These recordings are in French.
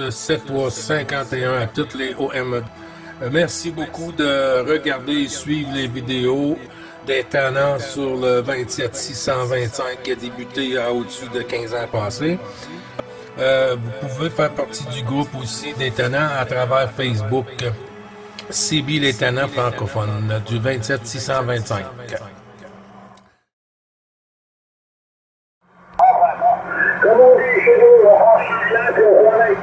7351 à toutes les OM. Merci beaucoup de regarder et suivre les vidéos des tenants sur le 27625 qui a débuté à au-dessus de 15 ans passés. Vous pouvez faire partie du groupe aussi des tenants à travers Facebook. CB les tenants francophones du 27625. Comme on dit chez nous, on franchit bien pour jamais.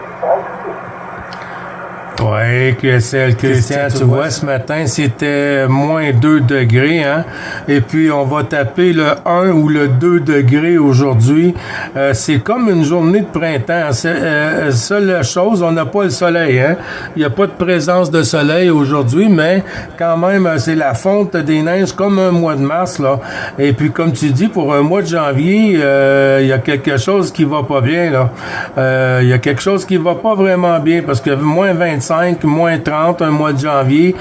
Oui, QSL, Christian, tu vois, ce matin, c'était moins 2 degrés, hein? Et puis, on va taper le 1 ou le 2 degrés aujourd'hui. C'est comme une journée de printemps. Seule chose, on n'a pas le soleil, hein? Il n'y a pas de présence de soleil aujourd'hui, mais quand même, c'est la fonte des neiges comme un mois de mars, là. Et puis, comme tu dis, pour un mois de janvier, il y a quelque chose qui va pas bien, là. Il y a quelque chose qui va pas vraiment bien parce que moins 25, moins 30, un mois de janvier,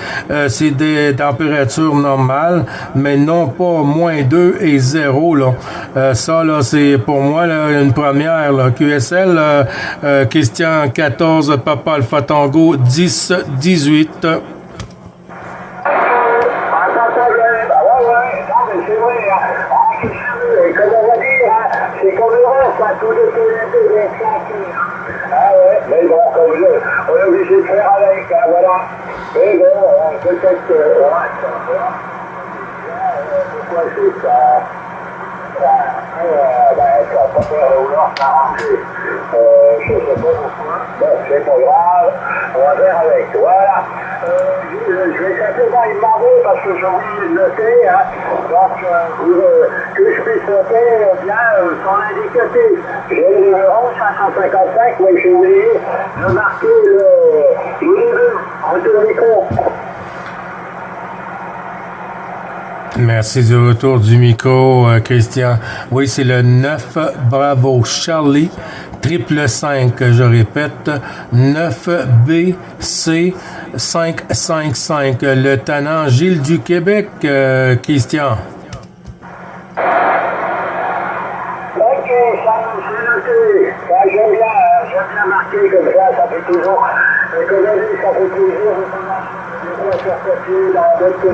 c'est des températures normales, mais non pas moins 2 et 0, là. Ça, là, c'est pour moi là, une première, là. QSL, Christian 14, Papa Alpha Tango 10, 18. C'est comme l'Europe, hein, tous les pays des flanqués. Ah ouais, mais bon, comme on est obligé de faire avec, hein, voilà. Mais bon, peut-être que... pourquoi c'est ça? Ça va pas faire au nord s'arranger. Je sais pas pourquoi. Bon, c'est pas grave, on va faire avec. Voilà. Je vais simplement y demander parce que j'ai oublié de noter, hein. Donc, que je puisse noter bien son indicatif. J'ai le numéro 555, mais j'ai oublié de marquer le début. Retour micro. Merci du retour du micro, Christian. Oui, c'est le 9 Bravo Charlie, 555, je répète, 9BC 555, le tenant Gilles du Québec, Christian. Ok, ça c'est noté. Ça, j'aime bien marquer comme ça fait toujours, comme on dit, ça fait toujours faire papier dans d'autres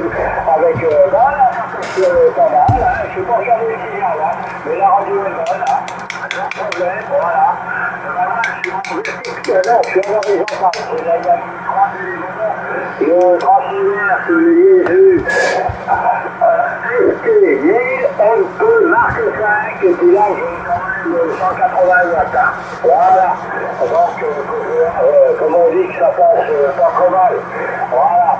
avec voilà, c'est pas mal, hein. Je sais pas regarder le signal, hein, mais la radio est bonne, hein. Pas de problème, voilà. Voilà, je suis en verticale, je suis en horizontal. Là, il y a 3 éléments. Le transfert sur le Jésus. ST 1000 MP marque 5, et puis là, j'ai quand même 180 watts, hein. Voilà. Donc, comme on dit que ça passe pas trop mal. Voilà.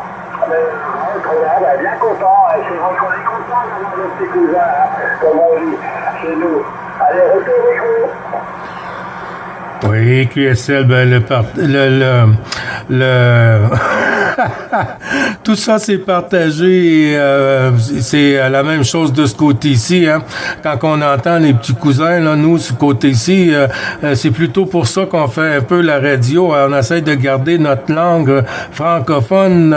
Bien content, c'est vrai qu'on est content d'avoir nos petits cousins, hein, comme on dit chez nous. Allez, retour micro. Oui, QSL, ben tout ça c'est partagé, c'est la même chose de ce côté-ci, hein. Quand on entend les petits cousins, là, nous, ce côté-ci, c'est plutôt pour ça qu'on fait un peu la radio, hein. On essaie de garder notre langue francophone.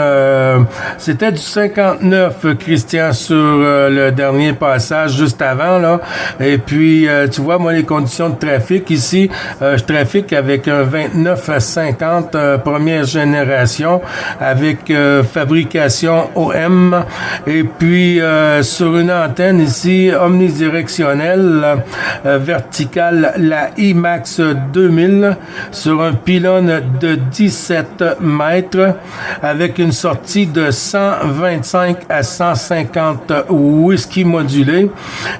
C'était du 59, Christian, sur le dernier passage juste avant, là. Et puis, tu vois, moi, les conditions de trafic ici, je trafique avec un 29 à 50 première génération avec fabrication OM et puis sur une antenne ici omnidirectionnelle verticale, la IMAX 2000 sur un pylône de 17 mètres avec une sortie de 125 à 150 whisky modulé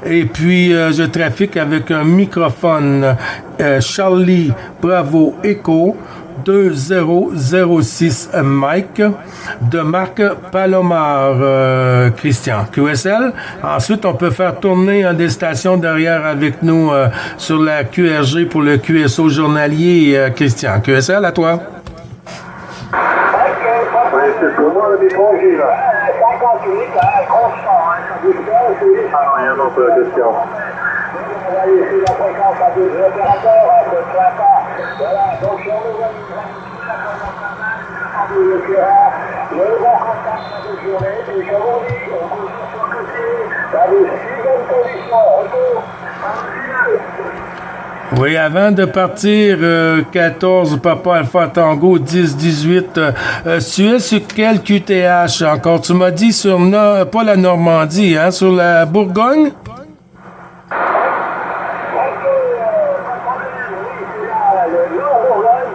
et puis je trafique avec un microphone Charlie Bravo Echo 2006 Mike de marque Palomar, Christian. QSL. Ensuite, on peut faire tourner des stations derrière avec nous sur la QRG pour le QSO journalier, Christian. QSL, à toi. C'est pour moi le micro-J, là. 58, constant, ça bouge pas, c'est... Ah non, il y a un autre question. On va laisser la fréquence à deux opérateurs, peu importe. Voilà, donc si on nous a mis le bon contact de journée, et comme on dit, on bouge sur le côté, dans de si bonnes conditions, retour, Oui, avant de partir, 14, Papa Alpha Tango, 10, 18, tu es sur quel QTH encore? Tu m'as dit sur, pas la Normandie, hein, sur la Bourgogne?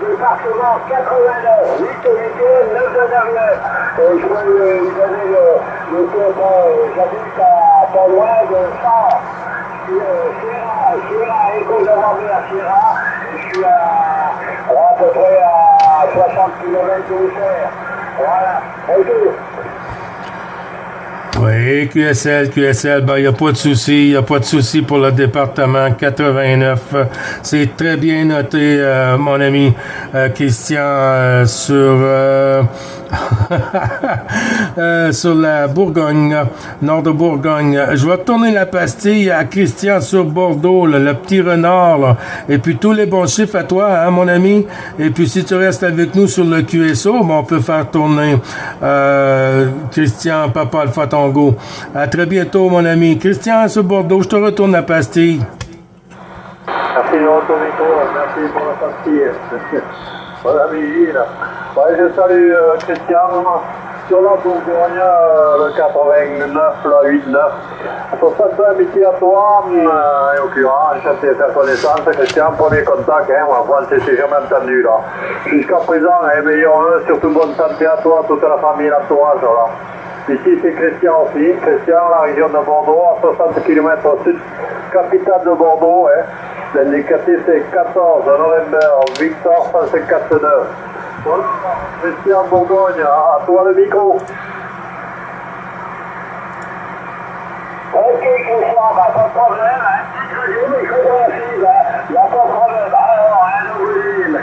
Département 89, 8 et 8e, 9 de Nervieux. Je peux lui donner le j'habite à pas loin de Sars. Je suis Sierra, Écho de Rambé à Sierra. Je suis à peu près à 60 km de hauteur. Voilà. Bonjour. Oui, QSL, ben, il n'y a pas de souci, il n'y a pas de souci pour le département 89. C'est très bien noté, mon ami Christian, sur sur la Bourgogne, nord de Bourgogne. Je vais tourner la pastille à Christian sur Bordeaux, là, le petit renard, là. Et puis tous les bons chiffres à toi, hein, mon ami. Et puis si tu restes avec nous sur le QSO, ben, on peut faire tourner Christian, Papa Alpha Tango. À très bientôt, mon ami. Christian sur Bordeaux, je te retourne la pastille. Merci de retourner, merci pour la pastille. Voilà, Gilles. Ouais, je salue Christian. Sur la Bourgogne, le 89, la 8-9. Pour ça, amitié à toi, et au curant, enchanté de faire connaissance. Christian, premier contact, hein, on va c'est jamais entendu là. Jusqu'à présent, meilleur vœu, surtout bonne santé à toi, toute la famille, l'entourage là. Ici, c'est Christian aussi. Christian, la région de Bordeaux, à 60 km au sud, capitale de Bordeaux. Hein. L'indicatif, c'est 14 novembre, Victor 159. Voilà, Christian Bourgogne, à toi le micro. Ok, Christian, bah, pas de problème, hein. Il faut précise, hein. Il n'y a pas de problème. Alors, un nouveau île.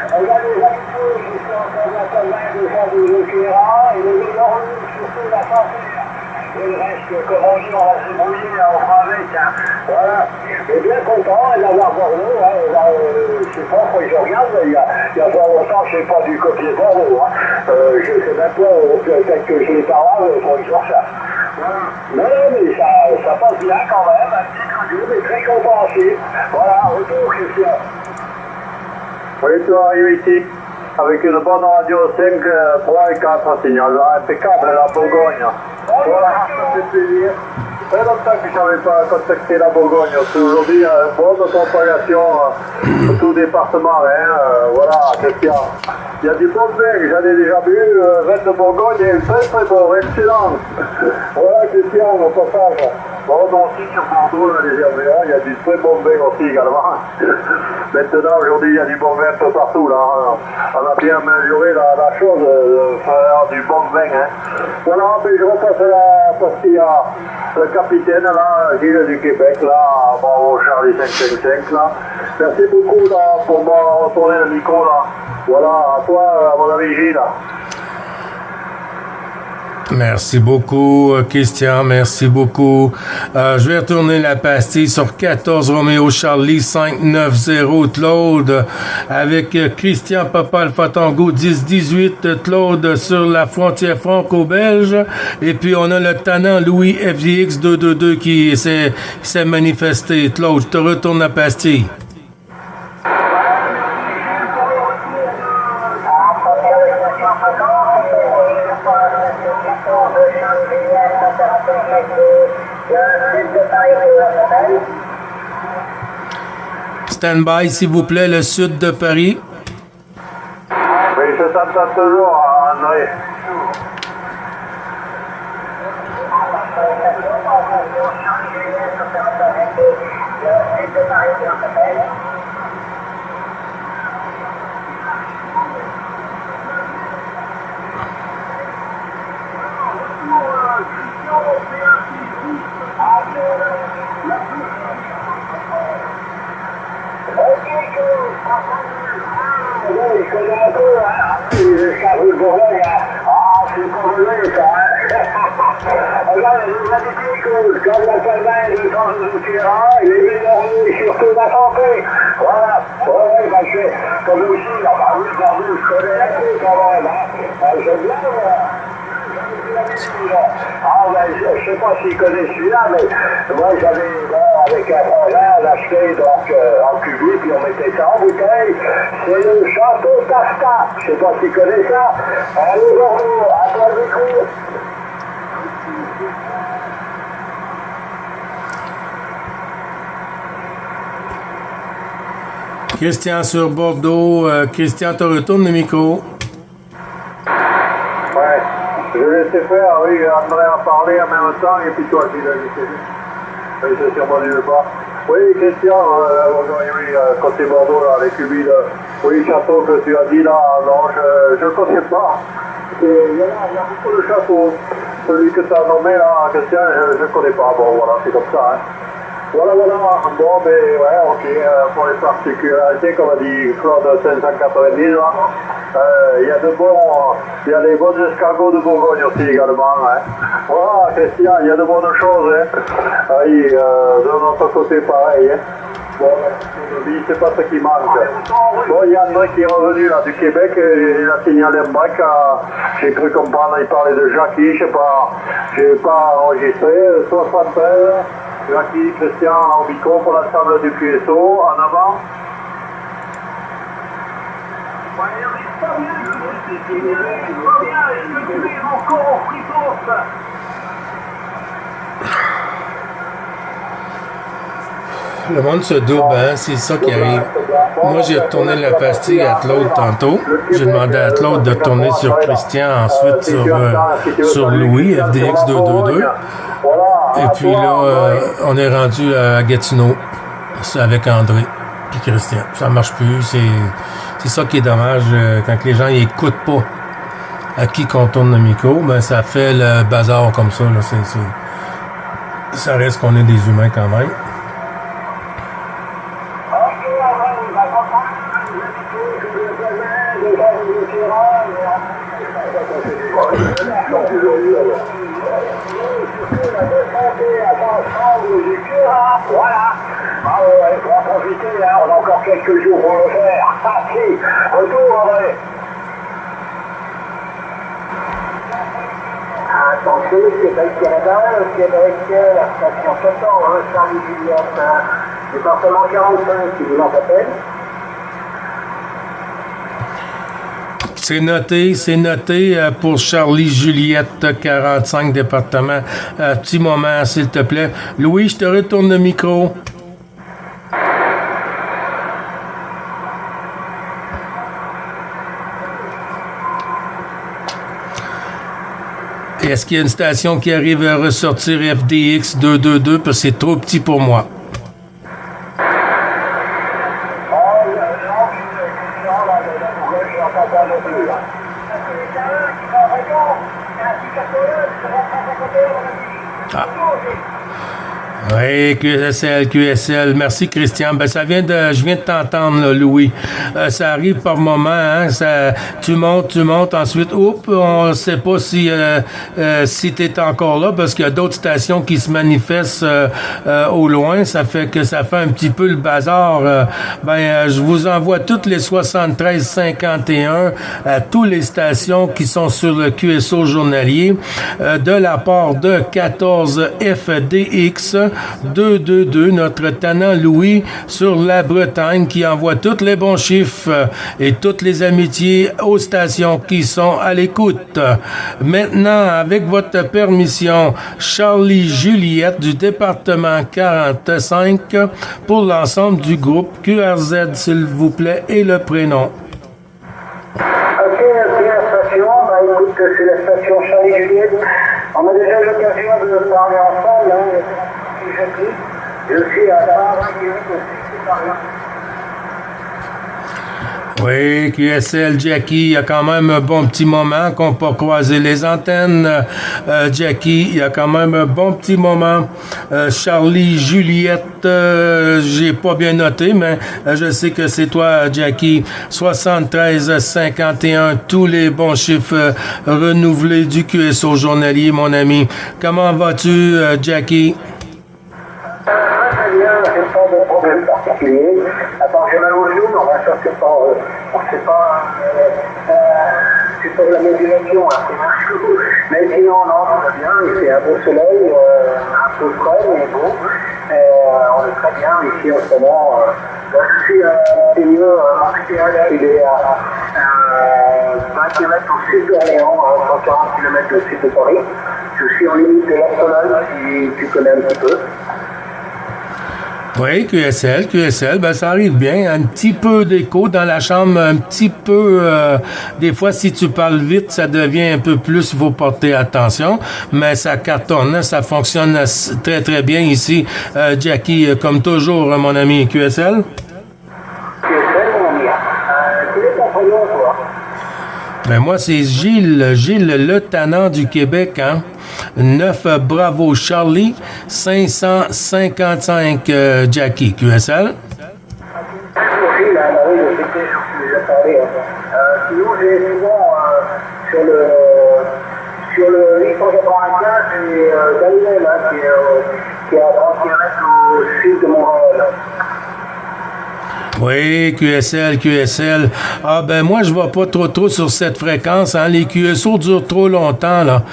Regardez les habitués qui sont en train de faire des éclairants et les meilleurs surtout la santé. Et le reste, comme on dit, on va se brouiller, on fera avec. Hein. Voilà. Et bien content d'avoir Bordeaux. Hein. Je sais pas, faut que je regarde, il y a pas longtemps, je ne sais pas du copier Bordeaux. Hein. Je sais même pas, peut-être que je l'ai par là, il faut que je recherche. Voilà. Non, mais ça passe bien quand même, un petit coup mais très compréhensif. Voilà, retour, Christian. Oui, tu arrives ici avec une bonne radio 5, 3 et 4 signal, impeccable la Bourgogne. Voilà, ça fait plaisir. Ça fait longtemps que je n'avais pas contacté la Bourgogne. Aujourd'hui, une bonne propagation de tout département. Hein, voilà, Christian. Il y a du bon vin, j'en ai déjà bu, vin de Bourgogne, et très très bon, excellent. Voilà, Christian, au passage. Bon, aussi sur Bordeaux, les Hervéons, il y a du très bon vin aussi également. Maintenant, aujourd'hui, il y a du bon vin un peu partout, là. On a bien amélioré la chose, faire du bon vin, hein. Voilà, mais je repasse la pastille à le capitaine, là, Gilles du Québec, là, bravo Charlie 555, là. Merci beaucoup, là, pour me retourner le micro, là. Voilà, à toi, mon ami Gilles. Merci beaucoup, Christian. Merci beaucoup. Je vais retourner la pastille sur 14 Roméo Charlie 590 Claude avec Christian Papa Alpha Tango 10-18 Claude sur la frontière franco-belge. Et puis on a le tannant Louis FJX 222 qui s'est manifesté. Claude, je te retourne la pastille. Stand-by, s'il vous plaît, le sud de Paris. Oui, je t'entends toujours, André. Je connais un peu, hein. Je t'avoue le Bourgogne, hein. Ah, c'est pas vrai, ça, hein. Regarde, les habitudes comme la calvaire, le temps de terrain, les meilleurs et surtout la santé. Voilà. Ouais, bah, je fais comme aussi, là, bah oui, je connais un peu quand même, hein. J'aime bien, voilà. Ah, ben, je sais pas s'il connaît celui-là, mais moi, j'avais, avec un frangin, acheté donc, en cubique, puis on mettait ça en bouteille. C'est le Château Tasta. Je sais pas s'il connaît ça. Allez, Bordeaux, à toi le micro. Christian sur Bordeaux. Christian, te retourne le micro. Ouais, je vais laisser faire, oui, André a parlé en même temps, et puis toi qui l'as laissé. Oui, je suis revenu le pas. Oui, Christian, oui, côté Bordeaux, là, les cubiles, oui, château que tu as dit là, non, je ne connais pas. Il y a beaucoup de châteaux. Celui que tu as nommé là, Christian, je ne connais pas. Bon, voilà, c'est comme ça. Hein. Voilà, bon, mais ouais, ok, pour les particularités, comme a dit Claude 590, là, il y a des bons escargots de Bourgogne aussi également. Hein. Voilà, Christian, il y a de bonnes choses. Hein. Oui, de notre côté, pareil. Hein. Bon, c'est pas ce qui manque. Bon, il y a André qui est revenu là, du Québec, il a signalé un break. J'ai cru comprendre, il parlait de Jackie, je sais pas, j'ai pas enregistré, 73. Jackie, Christian, en micro pour l'ensemble du QSO, en avant. Le monde se double, hein? C'est ça qui arrive. Moi, j'ai retourné la pastille à Claude tantôt. J'ai demandé à Claude de tourner sur Christian, ensuite sur Louis, FDX 222. Et puis là, on est rendu à Gatineau. C'est avec André puis Christian. Ça marche plus. C'est ça qui est dommage. Quand les gens n'écoutent pas à qui qu'on tourne le micro, ben ça fait le bazar comme ça. Là. Ça reste qu'on est des humains quand même. Voilà. Ah ouais, on va profiter, hein, on a encore quelques jours pour le faire. Ah si, retour André. Attention, Québec-Canada, Québec, la station 14, Charlie-Juliette, département 45, si vous en rappelez. C'est noté pour Charlie-Juliette 45, département. Petit moment, s'il te plaît. Louis, je te retourne le micro. Est-ce qu'il y a une station qui arrive à ressortir FDX 222 parce que c'est trop petit pour moi? Oui, QSL. Merci, Christian. Ben, je viens de t'entendre, là, Louis. Ça arrive par moment, hein. Tu montes, ensuite, on sait pas si t'es encore là, parce qu'il y a d'autres stations qui se manifestent au loin. Ça fait un petit peu le bazar. Je vous envoie toutes les 73-51 à toutes les stations qui sont sur le QSO journalier de la part de 14 FDX 222, notre tannant Louis sur la Bretagne qui envoie tous les bons chiffres et toutes les amitiés aux stations qui sont à l'écoute. Maintenant, avec votre permission, Charlie Juliette du département 45 pour l'ensemble du groupe QRZ, s'il vous plaît, et le prénom. Ok, la station, écoute, c'est la station Charlie Juliette. On a déjà eu l'occasion de parler ensemble, hein. Je suis à la Oui, QSL, Jackie, il y a quand même un bon petit moment qu'on peut croiser les antennes. Jackie, il y a quand même un bon petit moment. Charlie, Juliette, j'ai pas bien noté, mais je sais que c'est toi, Jackie. 73-51, tous les bons chiffres renouvelés du QSO journalier, mon ami. Comment vas-tu, Jackie? Très bien, j'ai pas de problème particulier. Attends, j'ai mal au genou, mais enfin, ça, c'est pas la modulation, hein, c'est un chou. Mais sinon, non, tout va bien, il fait un beau soleil, un peu frais, mais bon. On est très bien ici en ce moment. Là, je suis à Témieux, Martial, il est à 20 km au sud d'Orléans, à 140 km au sud de Paris. Je suis en limite de l'Arsenal, si tu connais un petit peu. Oui, QSL, ben ça arrive bien. Un petit peu d'écho dans la chambre, un petit peu... des fois, si tu parles vite, ça devient un peu plus, il faut porter attention. Mais ça cartonne, ça fonctionne très, très bien ici. Jackie, comme toujours, mon ami QSL. QSL, mon ami. Quel est ton prénom, toi? Ben moi, c'est Gilles, le tannant du Québec, hein. 9 Bravo Charlie, 555 Jackie, QSL. Oui, là, oui, je sais que je déjà parlé. Sinon, j'ai souvent sur le 895, j'ai Daniel, qui est à 30 km au sud de Montréal. Oui, QSL. Ah ben moi, je vais pas trop sur cette fréquence. Hein. Les QSO durent trop longtemps. Là.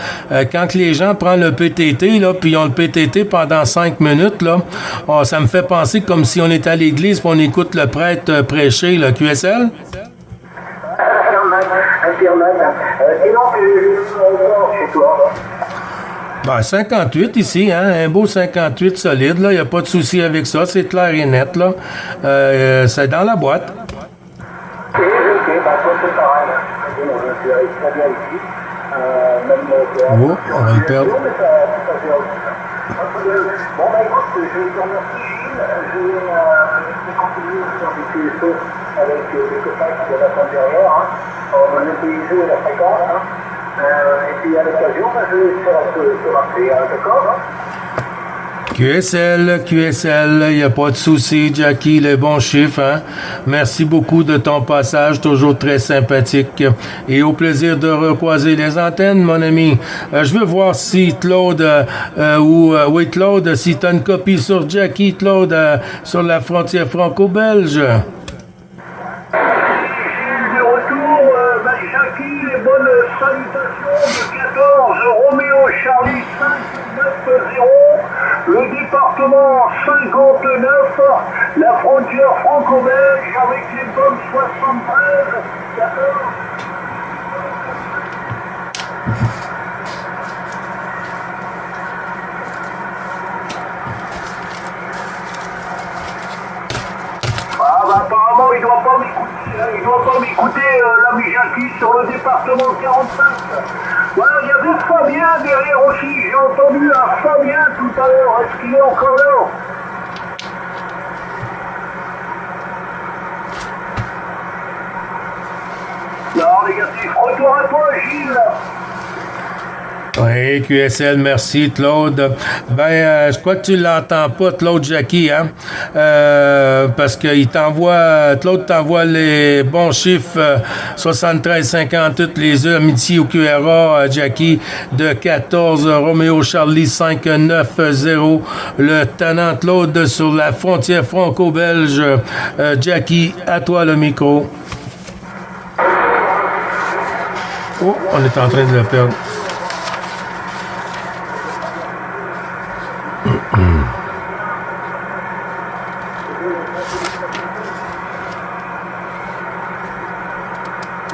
Quand les gens prennent le PTT, là, puis ils ont le PTT pendant 5 minutes, là, ça me fait penser comme si on était à l'église et on écoute le prêtre prêcher, là, QSL. Internet. Sinon, chez toi. Ben, 58 ici, hein, un beau 58 solide, là, il n'y a pas de souci avec ça, c'est clair et net, là. C'est dans la boîte. Ok, bah toi c'est pareil, tu arrives très bien ici, même on va le perdre. Bon bah écoute, je te remercie Gilles, je vais continuer sur des QSO avec des copains qui doivent attendre derrière, hein. On va utiliser la fréquence, hein. Et puis à l'occasion, je vais te rappeler, d'accord? QSL, il n'y a pas de souci, Jackie, les bons chiffres, hein? Merci beaucoup de ton passage, toujours très sympathique. Et au plaisir de recroiser les antennes, mon ami. Je veux voir si Claude, oui, Claude, si tu as une copie sur Jackie, Claude, sur la frontière franco-belge. Jackie, les bonnes salutations de 14 Roméo Charlie 590, le département 59, la frontière franco-belge avec les bonnes 73, 14. Ah bah apparemment il doit pas m'écouter l'ami Jackie sur le département 45. Voilà, il y avait Fabien derrière aussi, j'ai entendu un Fabien tout à l'heure, est-ce qu'il est encore là? Non, négatif, retour à toi Gilles. Oui, QSL, merci, Claude. Ben, je crois que tu l'entends pas, Claude Jackie, hein? Parce qu'il Claude t'envoie les bons chiffres, 73-58, les amitiés au QRA, Jackie, de 14, Roméo Charlie 590, le tenant Claude sur la frontière franco-belge. Jackie, à toi le micro. Oh, on est en train de le perdre.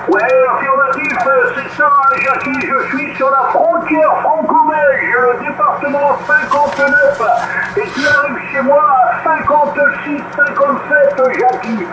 Ouais, affirmatif, c'est ça, Jackie, je suis sur la frontière franco-belge, le département 59, et tu arrives chez moi à 56, 57, Jackie.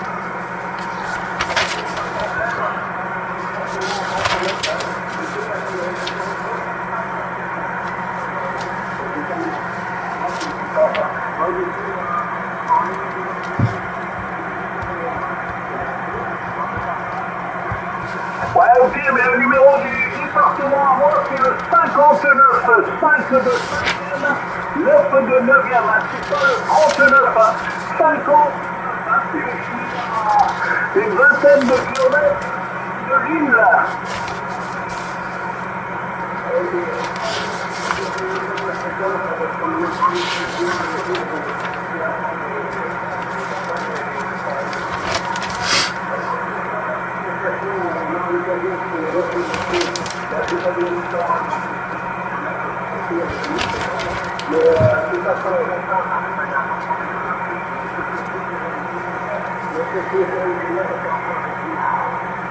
Ouais, ok, mais le numéro du département à moi, c'est le 59, 5 de 5e, 9 de 9e, c'est pas le 39, 50, je suis à une vingtaine de kilomètres de l'île, là.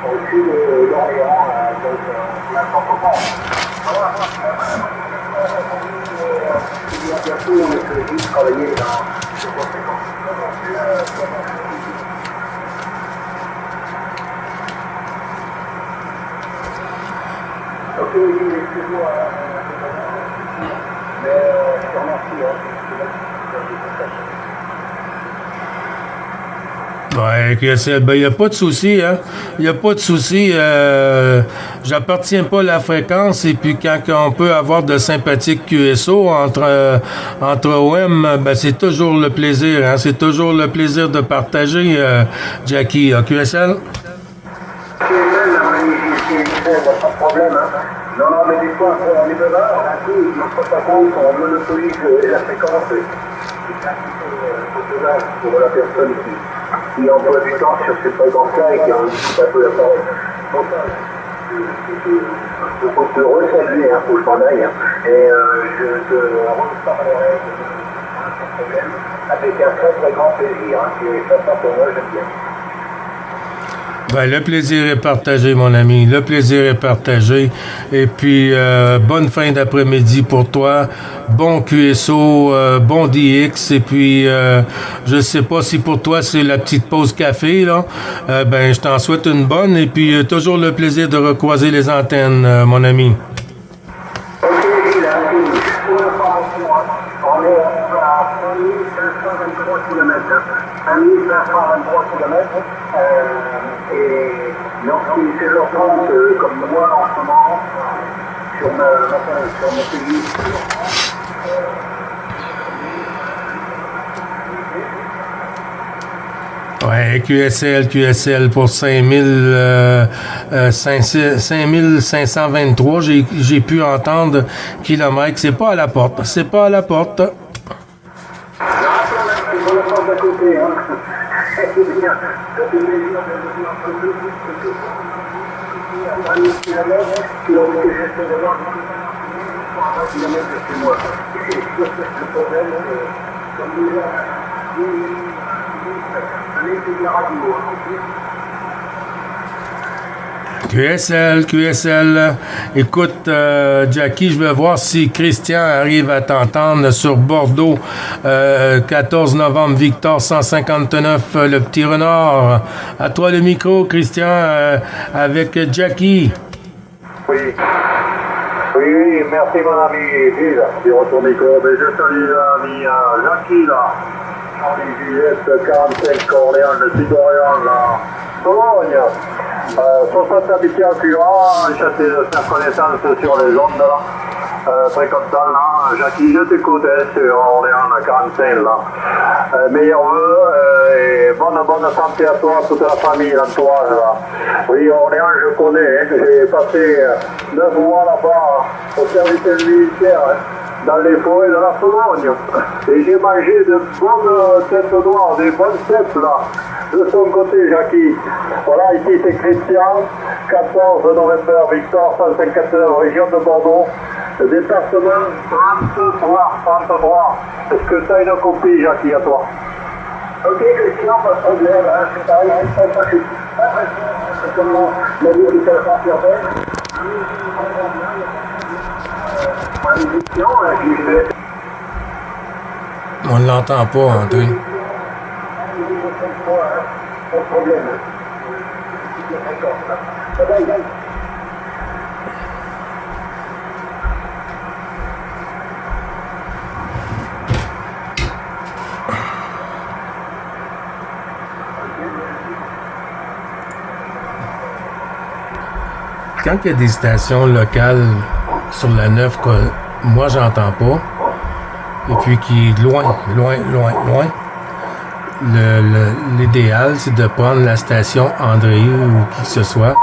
Au-dessus d'Orléans, donc la Centre-France. Bientôt, on est juste travailler dans ces conséquences. Ok, excuse-moi, mais je te remercie. Ouais, QSL, ben, il n'y a pas de souci, hein. Il n'y a pas de souci. J'appartiens pas à la fréquence, et puis quand on peut avoir de sympathiques QSO entre OM, ben, c'est toujours le plaisir, hein. C'est toujours le plaisir de partager, Jackie. QSL? Pas de problème, hein. Non, mais des fois, on est bavard, un coup, on ne se rend pas compte, on monopolise la fréquence. C'est ça qui fait dommage pour la personne qui emploie du temps sur ces fréquences-là et qui a un peu la parole. Bon, il faut te resaluer, hein, faut que je m'en aille, hein. Et je te reparlerai sans problème, avec un très très grand plaisir, hein. C'est ça pour moi, j'aime bien. Ben, le plaisir est partagé, mon ami. Le plaisir est partagé. Et puis, bonne fin d'après-midi pour toi. Bon QSO, bon DX. Et puis, je sais pas si pour toi c'est la petite pause café, là. Ben, je t'en souhaite une bonne. Et puis, toujours le plaisir de recroiser les antennes, mon ami. Ok, là, pour l'information, on est à 5523 km. 5523 km. Et lorsqu'il est 16h30, comme moi en ce moment, sur mon pays, Ouais, QSL pour 5523, j'ai pu entendre kilomètres. C'est pas à la porte. C'est pas à la porte. c'est pour la porte d'à côté, hein. C'est bien. Ça fait plaisir de entre deux à 20 000 km, que j'essaie d'avoir 20 km de chez moi. Le problème, comme déjà, c'est de la radio. QSL. Écoute, Jackie, je vais voir si Christian arrive à t'entendre sur Bordeaux. 14 novembre, Victor 159, le petit renard. À toi le micro, Christian, avec Jackie. Oui, merci mon ami Gilles. Je retourne micro. Je salue l'ami Jackie là. Charlie Juliette 45 Orléans, le Sud-Orléans là. Sologne. 60 habitants Curat, j'essaie de faire connaissance sur les ondes là. Très content là. Jackie, je t'écoute sur Orléans à 45 là. Meilleurs vœux et bonne santé à toi, toute la famille, l'entourage là. Oui, Orléans je connais, j'ai passé 9 mois là-bas au service militaire. Dans les forêts de la Sologne. Et j'ai mangé de bonnes têtes noires, des bonnes têtes là. De son côté, Jackie. Voilà, ici c'est Christian, 14 novembre, Victor, 159, région de Bordeaux. Le département 33. Est-ce que tu as une copie, Jackie, à toi? Ok, Christian, pas de problème, hein, c'est pareil, c'est comme la vie qui s'est sortie en fait. On ne l'entend pas, André. Pas de problème. Quand il y a des stations locales sur la 9 que moi j'entends pas, et puis qui est loin, l'idéal c'est de prendre la station André ou qui que ce soit,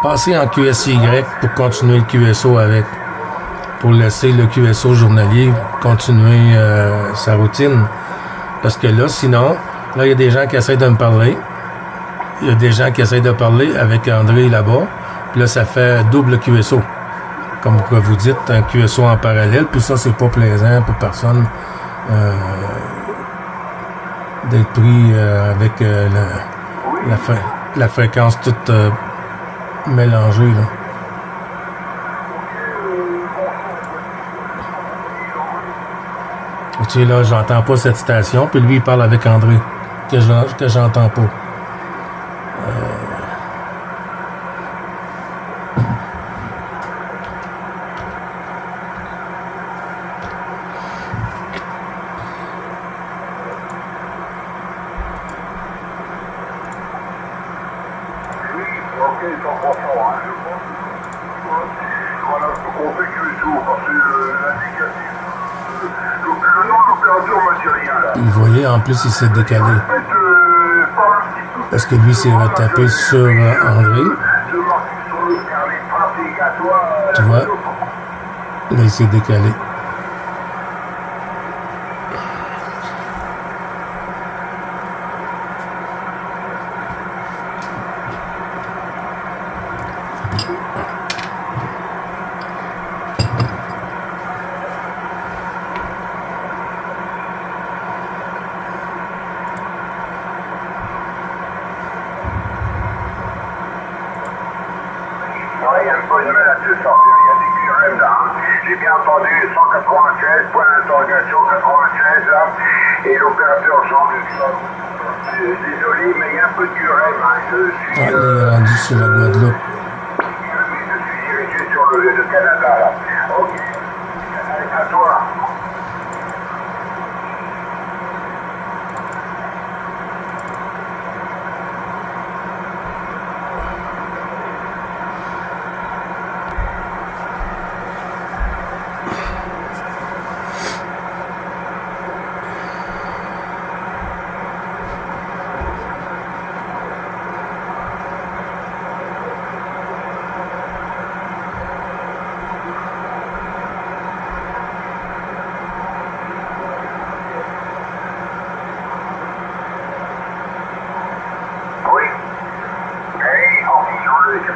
passer en QSY pour continuer le QSO avec, pour laisser le QSO journalier continuer sa routine. Parce que là, sinon, là il y a des gens qui essaient de me parler, il y a des gens qui essaient de parler avec André là-bas. Là, ça fait double QSO. Comme vous dites, un QSO en parallèle. Puis ça, c'est pas plaisant pour personne d'être pris avec la fréquence toute mélangée. Là. Tu sais, là, j'entends pas cette station. Puis lui, il parle avec André, que j'entends pas. Vous voyez, en plus, il s'est décalé. Parce que lui s'est retapé sur André. Tu vois? Là, il s'est décalé. J'ai bien entendu 196, point d'interrogation 96 là, et l'opérateur Jean-Luc. Désolé, mais il y a un peu de QRM. Je suis. Il est rendu sur la Guadeloupe. Je suis dirigé sur le Canada là. Ok. À toi.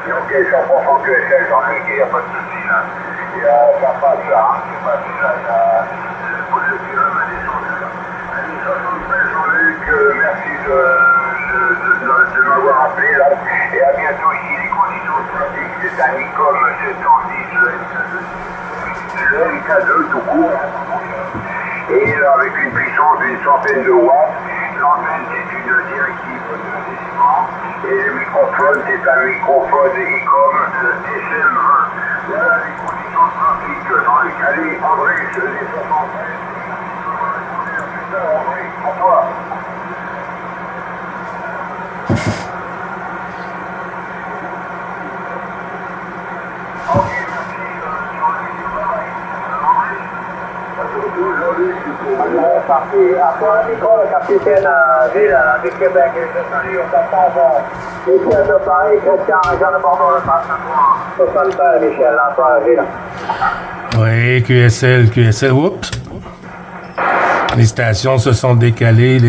Ok, 100% QSL, Jean-Luc, il n'y a pas de souci là. Ça passe là, c'est pas ça, le projet de à descendre là. Allez, 76, Jean-Luc, merci de m'avoir appelé là. Et à bientôt ici, les conditions de trafic, c'est un Nicom 710, le MK2 tout court. Et avec une puissance d'une centaine de watts, l'antenne c'est une directive de décimant. Et le microphone, c'est un microphone ICOM SM1. Voilà les conditions de trafic dans les calés. André, je l'ai 73. André, à toi. Ok, merci. Parti. À toi, Nicole, capitaine ville du Québec. Je salue au 400. Michel de Paris, Christian, Jean de Bordeaux, le passe à toi. 60, Michel, à toi, ville. Oui, QSL, oups. Les stations se sont décalées.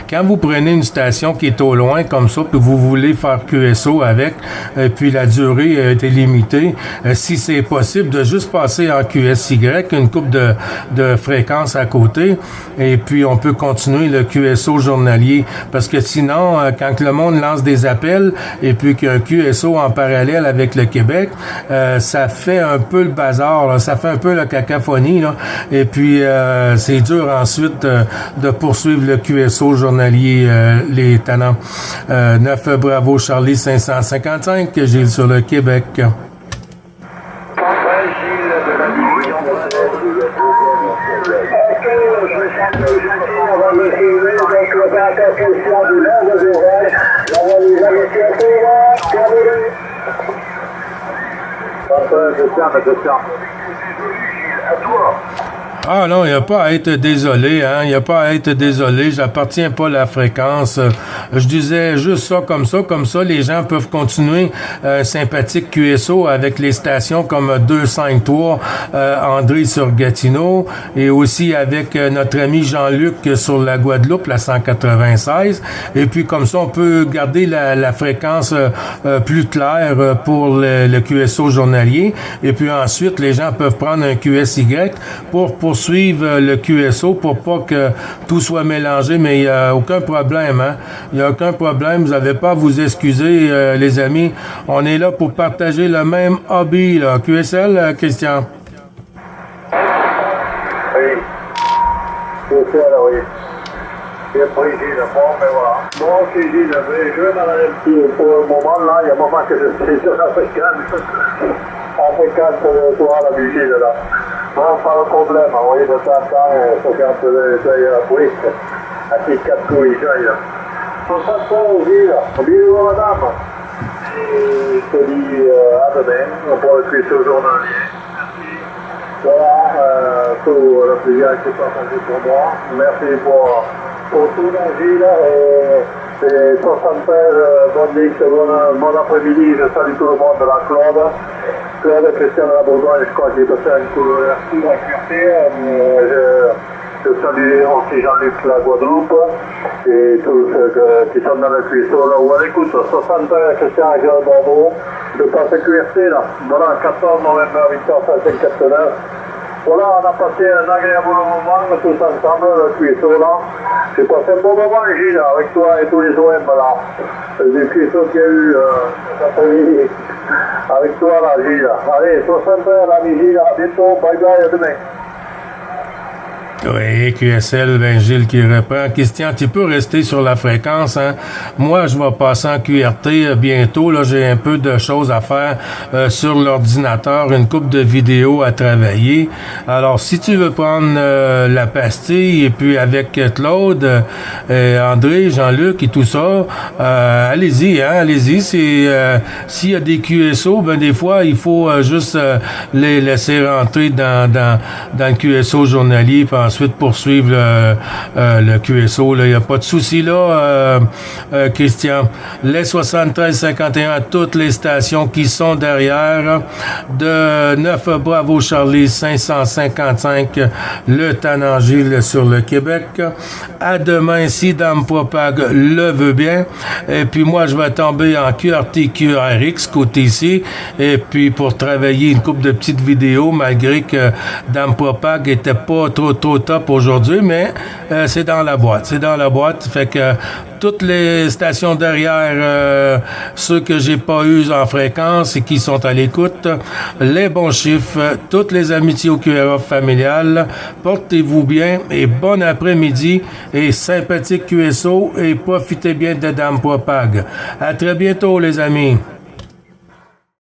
Quand vous prenez une station qui est au loin comme ça, puis vous voulez faire QSO avec, puis la durée a été limitée, si c'est possible de juste passer en QSY, une coupe de fréquences à côté, et puis on peut continuer le QSO journalier. Parce que sinon, quand le monde lance des appels, et puis qu'il y a un QSO en parallèle avec le Québec, ça fait un peu le bazar, là, ça fait un peu la cacophonie, là, et puis c'est dur ensuite de poursuivre le QSO journalier, les tannants. 9 Bravo Charlie 555, Gilles sur le Québec. Ah non, il n'y a pas à être désolé, hein. Il n'y a pas à être désolé. J'appartiens pas à la fréquence. Je disais juste ça, comme ça, les gens peuvent continuer sympathique QSO avec les stations comme 253 André sur Gatineau et aussi avec notre ami Jean-Luc sur la Guadeloupe, la 196. Et puis comme ça, on peut garder la fréquence plus claire pour le QSO journalier. Et puis ensuite, les gens peuvent prendre un QSY pour poursuivre le QSO pour pas que tout soit mélangé, mais il n'y a aucun problème, hein? Il n'y a aucun problème, vous n'avez pas à vous excuser, les amis. On est là pour partager le même hobby, là. QSL, Christian? Oui. QSL, oui. J'ai pris Gilles, bon, mais voilà. Moi aussi, Gilles, mais je vais m'en aller un petit, pour le moment, là, il y a un moment que je suis sur l'Africaine. Africaine, toi, la musique, là. Non, pas de problème, vous voyez, de temps en temps, il faut quand tu la briste, à tes quatre couilles, là. 60 aussi, là. Bisous, madame. Et je te dis à demain, pour le QSO journalier. Merci. Voilà, tout le plaisir qui est partagé pour moi. Merci pour tout l'envie, là. Et 73, bon après-midi, je salue tout le monde de la Claude. Claude, Christian de la Bourgogne, je crois qu'il est passé à une couleur la Cureté. Je salue aussi Jean-Luc la Guadeloupe et tous ceux qui sont dans le QSO là où on écoute 73 Christian et Jean Bordeaux. Je passe à QRT là. Voilà, 14 novembre, Victor 549. Voilà, on a passé un agréable moment tous ensemble, le QSO là. J'ai passé un bon moment, Gilles, avec toi et tous les OM là. Du QSO qu'il y a eu cet après-midi. Avec toi là, Gilles. Allez, 60 l'ami Gilles, à bientôt, bye bye, à demain. Oui, QSL, ben Gilles qui reprend. Christian, tu peux rester sur la fréquence, hein? Moi, je vais passer en QRT bientôt. Là, j'ai un peu de choses à faire sur l'ordinateur, une couple de vidéos à travailler. Alors, si tu veux prendre la pastille et puis avec Claude, André, Jean-Luc et tout ça, allez-y, hein? Allez-y. S'il y a des QSO, ben des fois, il faut juste les laisser rentrer dans le QSO journalier. Puis ensuite poursuivre le QSO. Il n'y a pas de souci là, Christian. Les 73-51 à toutes les stations qui sont derrière. De 9 Bravo Charlie 555 le Tanangile sur le Québec. À demain, si Dame Propag le veut bien. Et puis moi, je vais tomber en QRT QRX côté ici. Et puis pour travailler une couple de petites vidéos, malgré que Dame Propag était pas trop top aujourd'hui, mais c'est dans la boîte. C'est dans la boîte. Fait que toutes les stations derrière, ceux que j'ai pas eu en fréquence et qui sont à l'écoute, les bons chiffres, toutes les amitiés au QRF familial, portez-vous bien et bon après-midi et sympathique QSO et profitez bien de Dame Propag. À très bientôt, les amis.